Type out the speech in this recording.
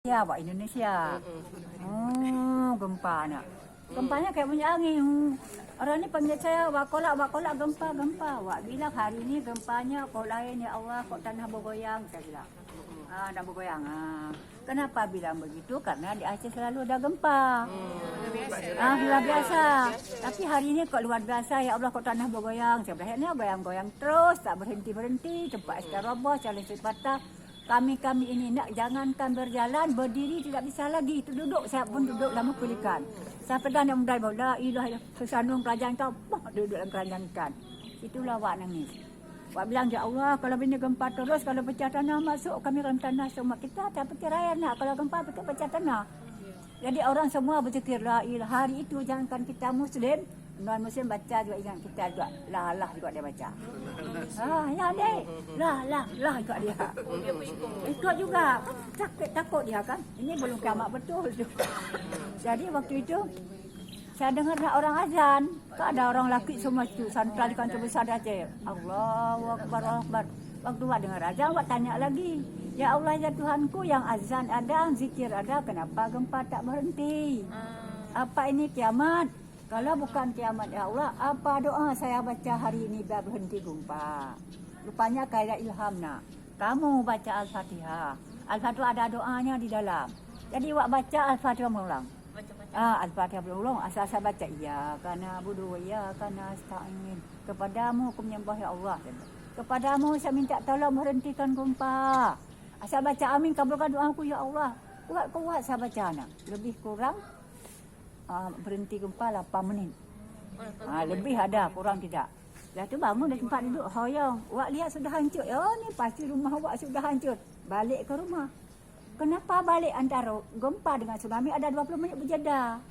Ya, Pak Indonesia. Oh, gempa nak. Gempanya kayak punya angin. Orang ni panggil saya, wakolak gempa. Wak bilang hari ni gempanya kok lain ya Allah, kok tanah bergoyang, saya bilang. Dah bergoyang. Kenapa bilang begitu? Karena di Aceh selalu ada gempa. Luar biasa. Tapi hari ini kok luar biasa, ya Allah kok tanah bergoyang. Saya bilang, ini goyang-goyang terus, tak berhenti-berhenti, tempat sekarang roboh, calon patah. Kami ini nak jangankan berjalan, berdiri tidak bisa lagi. Itu duduk, saya pun duduk lama pelikan. Saya pegang yang mudai bawa, la ilaha illallah, kesandung kerajaan kau, duduk dalam kerajaan kan. Itulah Wak nangis. Wak bilang, ya Allah, kalau bini gempa terus, kalau pecah tanah masuk, kami dalam tanah semua. Kita tak fikir raya nak, kalau gempa pecah tanah. Jadi orang semua berfikir, la ilaha, hari itu jangankan kita Muslim, non-Muslim baca juga ingat kita juga, lah juga dia baca. Ya dek, lah ikut dia. Ikut juga, takut dia kan. Ini belum kiamat betul. Jadi waktu itu, saya dengar orang azan. Ada orang laki semua itu, santral di kantor besar Aceh. Allahu Akbar, Allahu Akbar. Waktu Wak dengar azan, Wak tanya lagi. Ya Allah, ya Tuhanku, yang azan ada, zikir ada, kenapa gempa tak berhenti? Apa ini kiamat? Kalau bukan kiamat ya Allah, apa doa saya baca hari ini biar berhenti gempa? Rupanya kayak ilham nak. Kamu baca Al-Fatihah. Al-Fatihah ada doanya di dalam. Jadi Wak baca Al-Fatihah berulang. Al-Fatihah berulang. Asal saya baca, iya karena budu, iya karena astagfirullah. Kepadamu aku menyembah ya Allah. Kepadamu saya minta tolong berhentikan gempa. Asal baca amin, kabulkan doaku ya Allah. Kuat saya baca nak. Lebih kurang berhenti gempa 8 menit. Lebih ada, kurang tidak. Lepas tu bangun dari tempat duduk, hoyong. Wak lihat sudah hancur. Oh ni pasti rumah Wak sudah hancur. Balik ke rumah. Kenapa balik antara gempa dengan tsunami ada 20 minit berjeda?